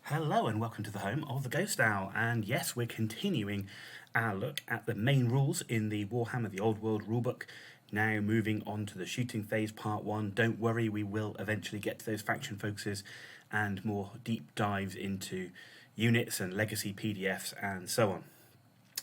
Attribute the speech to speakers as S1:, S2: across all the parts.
S1: Hello and welcome to the home of the Ghost Owl, and yes, we're continuing our look at the main rules in the Warhammer The Old World rulebook. Now moving on to the shooting phase part 1. Don't worry, we will eventually get to those faction focuses and more deep dives into units and legacy PDFs and so on.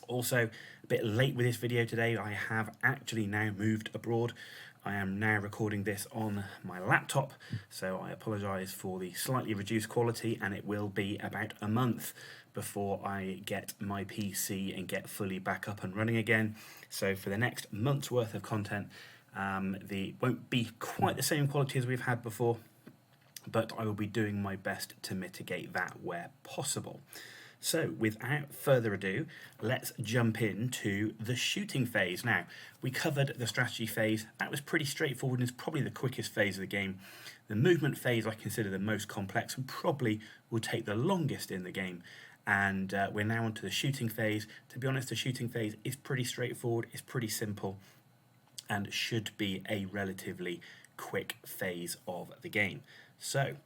S1: Also, a bit late with this video today, I have actually now moved abroad. I am now recording this on my laptop, so I apologise for the slightly reduced quality, and it will be about a month before I get my PC and get fully back up and running again. So for the next month's worth of content, the won't be quite the same quality as we've had before, but I will be doing my best to mitigate that where possible. So, without further ado, let's jump into the shooting phase. Now, we covered the strategy phase. That was pretty straightforward and is probably the quickest phase of the game. The movement phase I consider the most complex and probably will take the longest in the game. And we're now onto the shooting phase. To be honest, the shooting phase is pretty straightforward, it's pretty simple, and should be a relatively quick phase of the game. So,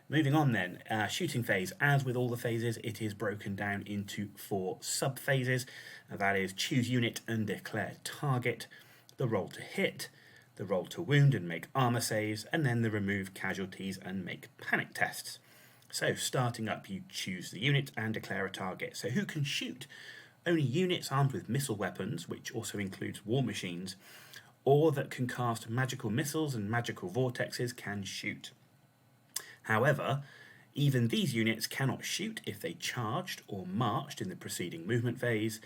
S1: moving on then, shooting phase. As with all the phases, it is broken down into 4 sub-phases. That is choose unit and declare target, the roll to hit, the roll to wound and make armor saves, and then the remove casualties and make panic tests. So starting up, you choose the unit and declare a target. So who can shoot? Only units armed with missile weapons, which also includes war machines, or that can cast magical missiles and magical vortexes can shoot. However, even these units cannot shoot if they charged or marched in the preceding movement phase,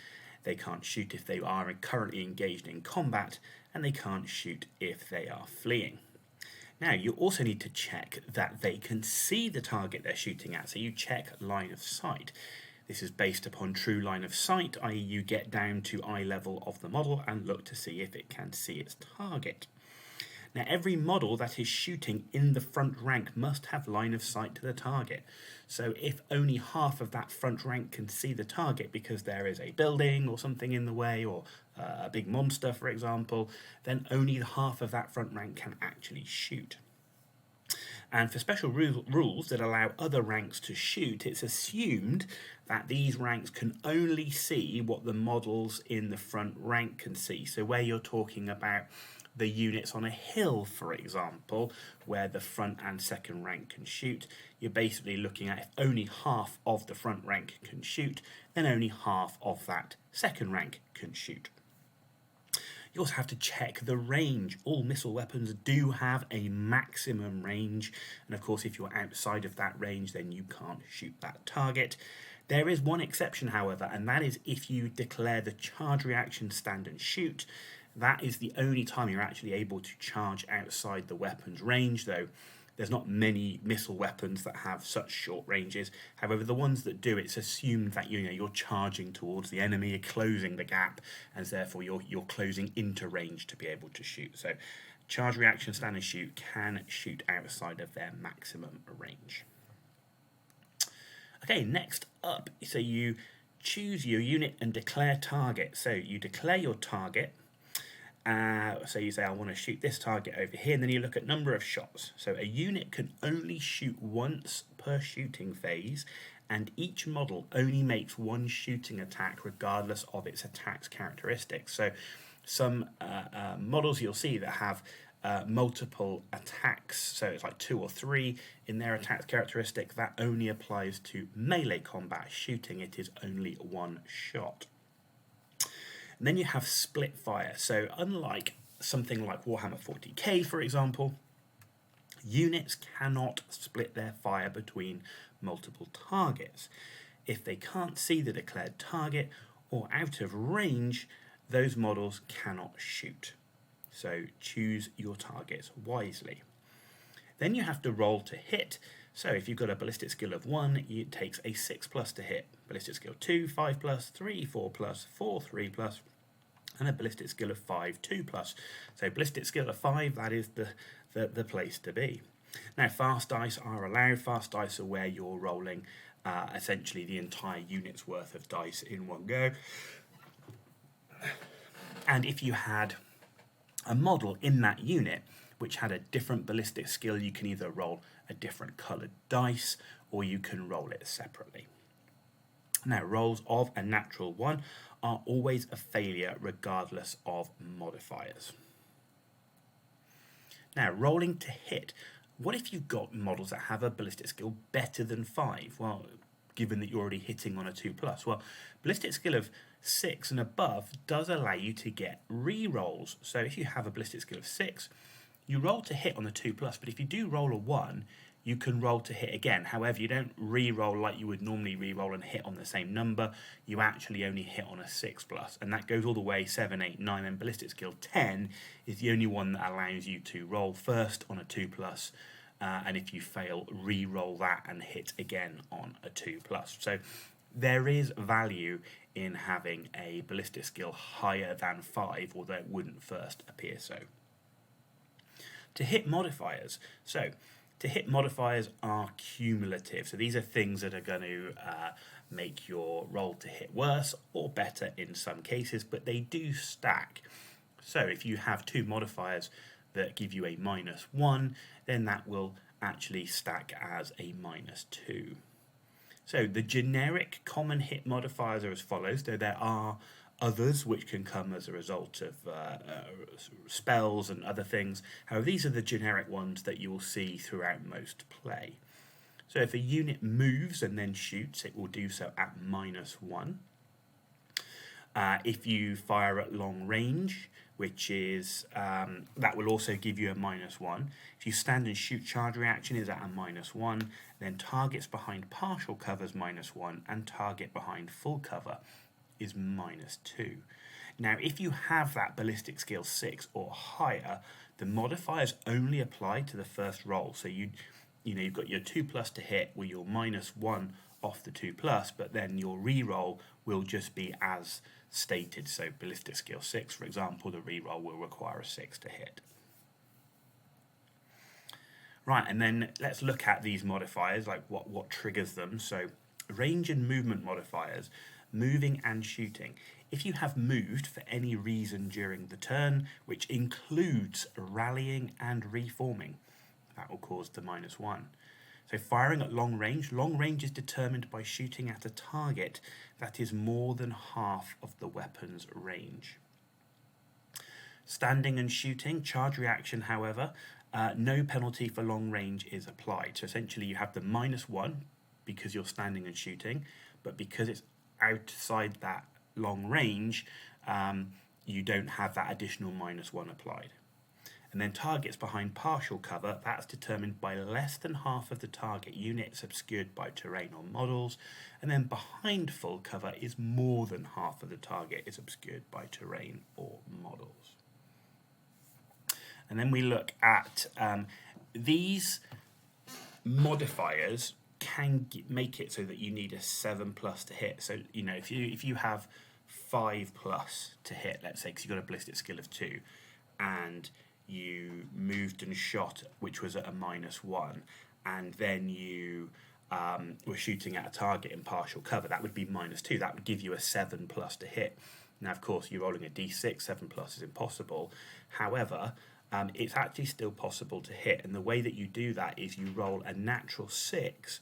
S1: they can't shoot if they are currently engaged in combat, and they can't shoot if they are fleeing. Now, you also need to check that they can see the target they're shooting at, so you check line of sight. This is based upon true line of sight, i.e. you get down to eye level of the model and look to see if it can see its target. Now, every model that is shooting in the front rank must have line of sight to the target. So if only half of that front rank can see the target because there is a building or something in the way, or a big monster, for example, then only half of that front rank can actually shoot. And for special rules that allow other ranks to shoot, it's assumed that these ranks can only see what the models in the front rank can see. So where you're talking about the units on a hill, for example, where the front and second rank can shoot, you're basically looking at if only half of the front rank can shoot, then only half of that second rank can shoot. You also have to check the range. All missile weapons do have a maximum range, and of course if you're outside of that range then you can't shoot that target. There is one exception, however, and that is if you declare the charge reaction stand and shoot. That is the only time you're actually able to charge outside the weapon's range, though there's not many missile weapons that have such short ranges. However, the ones that do, it's assumed that you're charging towards the enemy, you're closing the gap, and therefore you're closing into range to be able to shoot. So charge reaction stand and shoot can shoot outside of their maximum range. Okay, next up, so you choose your unit and declare target. So you declare your target. So you say, I want to shoot this target over here, and then you look at number of shots. So a unit can only shoot once per shooting phase, and each model only makes one shooting attack regardless of its attack's characteristics. So some models you'll see that have multiple attacks, so it's like 2 or 3 in their attack characteristic. That only applies to melee combat shooting. It is only one shot. And then you have split fire. So unlike something like Warhammer 40k, for example, units cannot split their fire between multiple targets. If they can't see the declared target or out of range, those models cannot shoot. So choose your targets wisely. Then you have to roll to hit. So if you've got a ballistic skill of 1, it takes a 6+ to hit. Ballistic skill 2, 5+, 3, 4+, 4, 3+, and a ballistic skill of 5, 2+. So ballistic skill of 5, that is the place to be. Now fast dice are allowed. Fast dice are where you're rolling essentially the entire unit's worth of dice in one go. And if you had a model in that unit which had a different ballistic skill, you can either roll a different coloured dice, or you can roll it separately. Now, rolls of a natural 1 are always a failure regardless of modifiers. Now, rolling to hit. What if you've got models that have a ballistic skill better than 5? Well, given that you're already hitting on a 2+. Well, ballistic skill of 6 and above does allow you to get re-rolls. So if you have a ballistic skill of 6, you roll to hit on the 2+, but if you do roll a 1, you can roll to hit again. However, you don't re-roll like you would normally re-roll and hit on the same number. You actually only hit on a 6+, and that goes all the way 7, 8, 9, and ballistic skill 10 is the only one that allows you to roll first on a 2+, and if you fail, re-roll that and hit again on a 2+. So there is value in having a ballistic skill higher than 5, although it wouldn't first appear so. To hit modifiers. So to hit modifiers are cumulative. So these are things that are going to make your roll to hit worse or better in some cases, but they do stack. So if you have 2 modifiers that give you a -1, then that will actually stack as a -2. So the generic common hit modifiers are as follows, though there are others which can come as a result of spells and other things. However, these are the generic ones that you will see throughout most play. So if a unit moves and then shoots, it will do so at -1. If you fire at long range, which is, that will also give you a -1. If you stand and shoot, charge reaction is at a -1. Then targets behind partial cover is -1, and target behind full cover is -2. Now, if you have that ballistic skill 6 or higher, the modifiers only apply to the first roll. So you've got your 2+ to hit with your -1 off the 2+, but then your re-roll will just be as stated. So ballistic skill 6, for example, the re-roll will require a 6 to hit. Right, and then let's look at these modifiers, like what triggers them. So range and movement modifiers. Moving and shooting. If you have moved for any reason during the turn, which includes rallying and reforming, that will cause the -1. So firing at long range is determined by shooting at a target that is more than half of the weapon's range. Standing and shooting, charge reaction, however, no penalty for long range is applied. So essentially you have the -1 because you're standing and shooting, but because it's outside that long range, you don't have that additional -1 applied. And then targets behind partial cover, that's determined by less than half of the target units obscured by terrain or models, and then behind full cover is more than half of the target is obscured by terrain or models. And then we look at these modifiers can make it so that you need a 7+ to hit. So if you have 5+ to hit, let's say, because you've got a ballistic skill of 2, and you moved and shot, which was at a -1, and then you were shooting at a target in partial cover, that would be -2. That would give you a 7+ to hit. Now, of course, you're rolling a d6, 7+ is impossible. However, it's actually still possible to hit, and the way that you do that is you roll a natural 6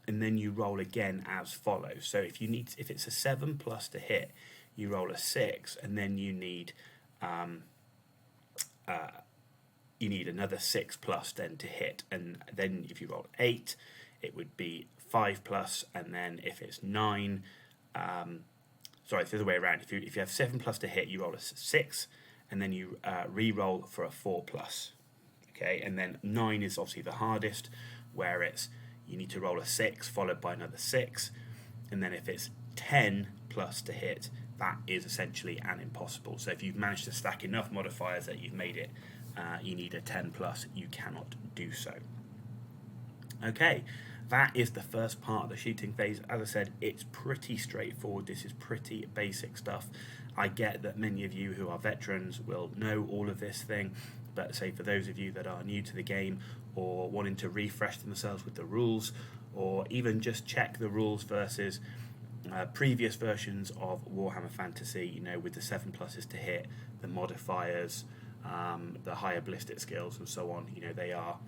S1: and then you roll again as follows. So if it's a 7+ to hit, you roll a 6 and then you need another 6+ then to hit, and then if you roll 8 it would be 5+, and then if it's 9 it's the other way around. If you have 7+ to hit, you roll a 6 and then you re-roll for a 4+. Okay, and then 9 is obviously the hardest, where you need to roll a 6 followed by another 6, and then if it's 10+ to hit, that is essentially an impossible. So if you've managed to stack enough modifiers that you've made it, you need a 10+, you cannot do so. Okay, that is the first part of the shooting phase. As I said, it's pretty straightforward. This is pretty basic stuff. I get that many of you who are veterans will know all of this thing, but say for those of you that are new to the game or wanting to refresh themselves with the rules, or even just check the rules versus previous versions of Warhammer Fantasy, with the 7+ to hit, the modifiers, the higher ballistic skills and so on, they are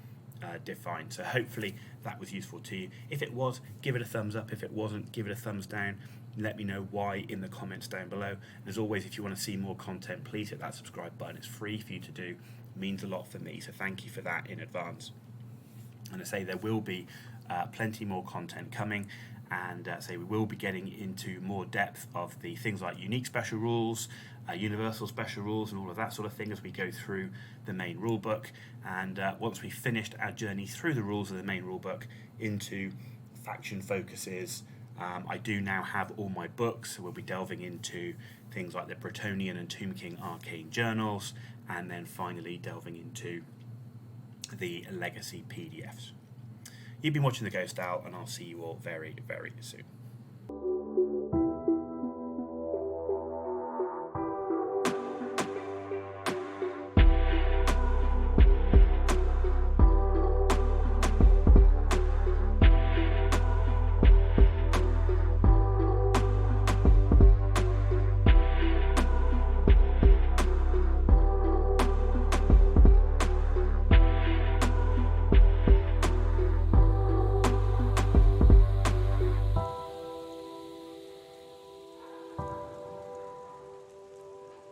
S1: defined. So hopefully that was useful to you. If it was, give it a thumbs up. If it wasn't, give it a thumbs down. Let me know why in the comments down below. And as always, if you want to see more content, please hit that subscribe button. It's free for you to do. It means a lot for me, so thank you for that in advance. And I say there will be plenty more content coming, and say we will be getting into more depth of the things like unique special rules, universal special rules, and all of that sort of thing as we go through the main rulebook. And once we've finished our journey through the rules of the main rulebook into faction focuses, I do now have all my books, so we'll be delving into things like the Bretonian and Tomb King arcane journals, and then finally delving into the legacy PDFs. You've been watching The Ghost Owl, and I'll see you all very, very soon.